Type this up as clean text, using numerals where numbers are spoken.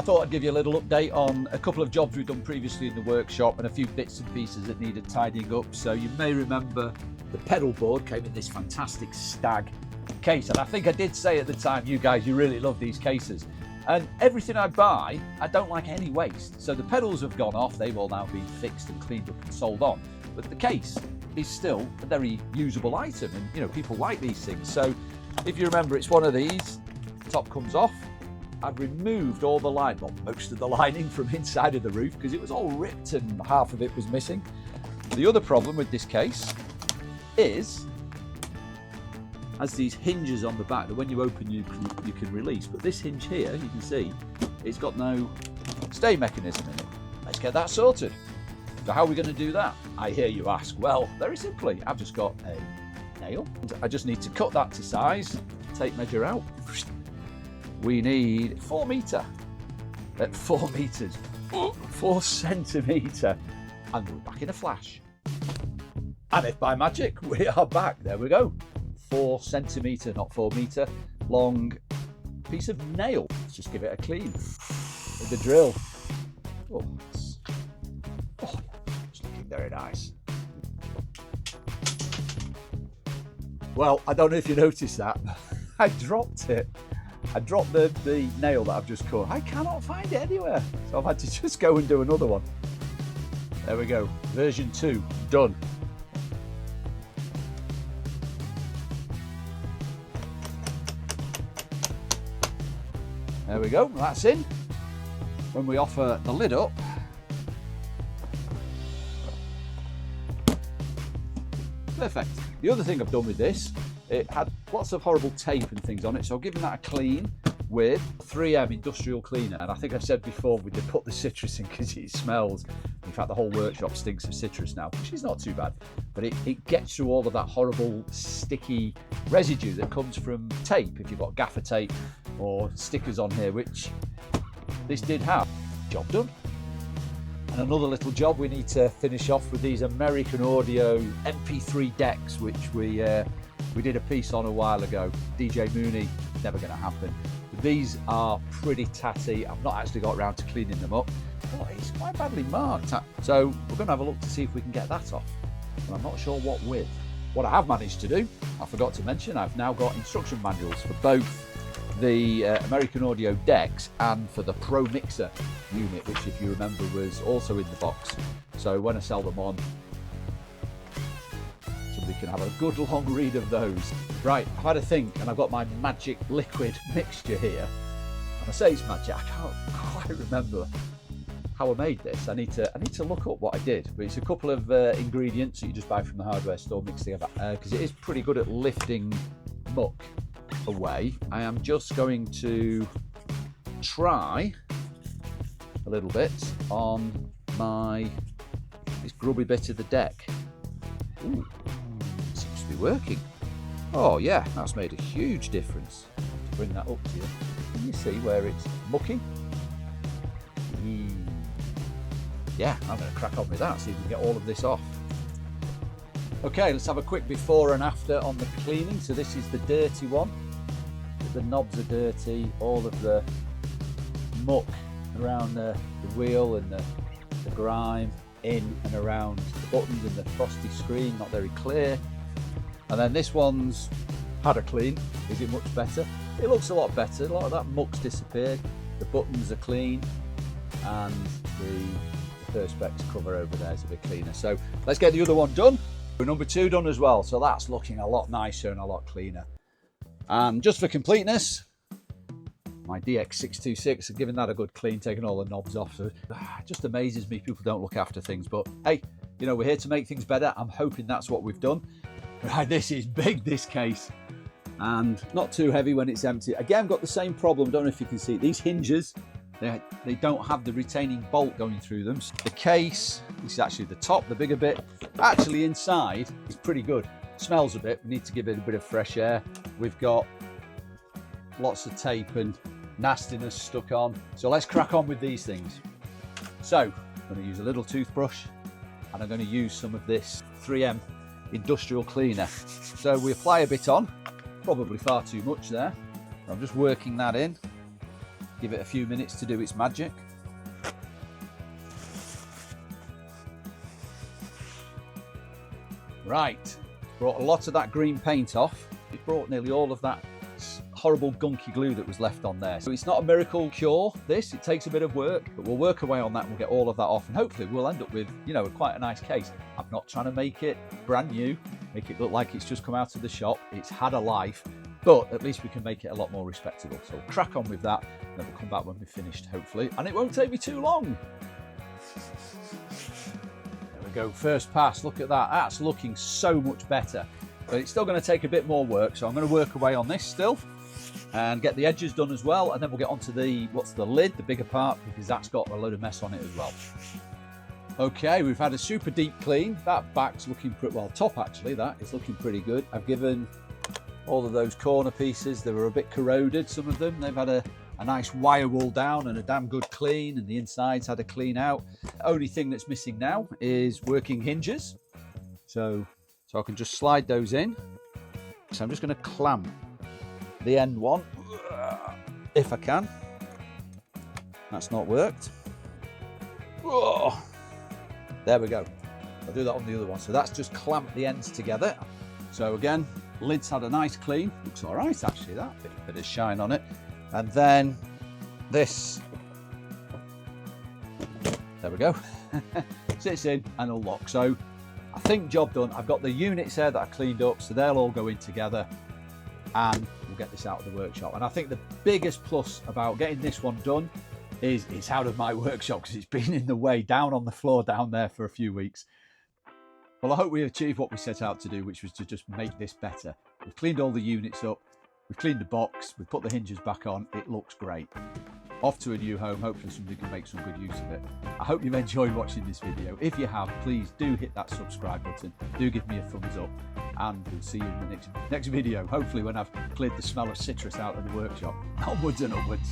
I thought I'd give you a little update on a couple of jobs we've done previously in the workshop and a few bits and pieces that needed tidying up. So you may remember the pedal board came in this fantastic stag case, and I think I did say at the time, you guys, you really love these cases. And everything I buy, I don't like any waste. So the pedals have gone off, they've all now been fixed and cleaned up and sold on. But the case is still a very usable item, and you know, people like these things. So if you remember, it's one of these, top comes off. I've removed all the line, well, most of the lining from inside of the roof because it was all ripped and half of it was missing. The other problem with this case is has these hinges on the back that when you open you can release, but this hinge here, you can see it's got no stay mechanism in it. Let's get that sorted. So how are we going to do that, I hear you ask? Well, very simply, I've just got a nail. I just need to cut that to size, tape measure out. We need 4 metre at 4 metres, 4 centimetre, and we're back in a flash. And if by magic we are back, there we go. 4 centimetre, not 4 metre, long piece of nail. Let's just give it a clean with the drill. Oh, it's looking very nice. Well, I don't know if you noticed that. I dropped it. I dropped the nail that I've just cut. I cannot find it anywhere. So I've had to just go and do another one. There we go. Version 2, done. There we go, that's in. When we offer the lid up, perfect. The other thing I've done with this, it had lots of horrible tape and things on it, so I've given that a clean with 3M industrial cleaner. And I think I've said before, we did put the citrus in because it smells. In fact, the whole workshop stinks of citrus now, which is not too bad, but it gets through all of that horrible sticky residue that comes from tape, if you've got gaffer tape or stickers on here, which this did have. Job done. And another little job, we need to finish off with these American Audio MP3 decks, which we did a piece on a while ago. DJ Mooney, never going to happen. But these are pretty tatty. I've not actually got around to cleaning them up. Oh, it's quite badly marked. So we're going to have a look to see if we can get that off. And I'm not sure what with. What I have managed to do, I forgot to mention, I've now got instruction manuals for both the American Audio decks and for the Pro Mixer unit, which, if you remember, was also in the box. So when I sell them on, somebody can have a good long read of those. Right, I've had a think, and I've got my magic liquid mixture here. And I say it's magic, I can't quite remember how I made this. I need to look up what I did, but it's a couple of ingredients that you just buy from the hardware store mixed together, because it is pretty good at lifting muck away. I am just going to try a little bit on this grubby bit of the deck. Ooh, seems to be working. Oh yeah, that's made a huge difference. To bring that up to you, can you see where it's mucky? Yeah, I'm going to crack on with that, see if we can get all of this off. Okay, let's have a quick before and after on the cleaning. So this is the dirty one. The knobs are dirty, all of the muck around the wheel and the grime in and around the buttons and the frosty screen, not very clear. And then this one's had a clean. Is it much better? It looks a lot better. A lot of that muck's disappeared. The buttons are clean, and the perspex cover over there is a bit cleaner. So let's get the other one done. Number 2 done as well, so that's looking a lot nicer and a lot cleaner. And just for completeness, my DX626, I've given that a good clean, taking all the knobs off. So it just amazes me people don't look after things, but hey, you know, we're here to make things better. I'm hoping that's what we've done. Right, this is big, this case, and not too heavy when it's empty. Again, I've got the same problem, don't know if you can see it. These hinges, they don't have the retaining bolt going through them. So the case, this is actually the top, the bigger bit. Actually inside is pretty good. Smells a bit, we need to give it a bit of fresh air. We've got lots of tape and nastiness stuck on. So let's crack on with these things. So I'm going to use a little toothbrush, and I'm going to use some of this 3M industrial cleaner. So we apply a bit on, probably far too much there. I'm just working that in. give it a few minutes to do its magic. Right, brought a lot of that green paint off. It brought nearly all of that horrible gunky glue that was left on there. So it's not a miracle cure, this. It takes a bit of work, but we'll work away on that and we'll get all of that off, and hopefully we'll end up with, you know, quite a nice case. I'm not trying to make it brand new, make it look like it's just come out of the shop. It's had a life, but at least we can make it a lot more respectable. So we'll crack on with that, and then we'll come back when we've finished, hopefully, and it won't take me too long. There we go, first pass, look at that. That's looking so much better, but it's still going to take a bit more work, so I'm going to work away on this still and get the edges done as well, and then we'll get onto the, what's the lid, the bigger part, because that's got a load of mess on it as well. Okay, we've had a super deep clean. That back's looking pretty well, top actually, that is looking pretty good. I've given all of those corner pieces, they were a bit corroded, some of them. They've had a nice wire wool down and a damn good clean, and the insides had a clean out. The only thing that's missing now is working hinges. So I can just slide those in. So I'm just going to clamp the end one, if I can. That's not worked. Oh, there we go. I'll do that on the other one. So that's just clamped the ends together. So again, lid's had a nice clean. Looks all right actually, that bit of shine on it. And then this, there we go, sits in and unlocks. So I think job done. I've got the units there that I cleaned up, so they'll all go in together, and we'll get this out of the workshop. And I think the biggest plus about getting this one done is it's out of my workshop, because it's been in the way, down on the floor down there for a few weeks. Well, I hope we achieved what we set out to do, which was to just make this better. We've cleaned all the units up, we've cleaned the box, we've put the hinges back on. It looks great. Off to a new home. Hopefully somebody can make some good use of it. I hope you've enjoyed watching this video. If you have, please do hit that subscribe button. Do give me a thumbs up, and we'll see you in the next video. Hopefully when I've cleared the smell of citrus out of the workshop. Onwards and upwards.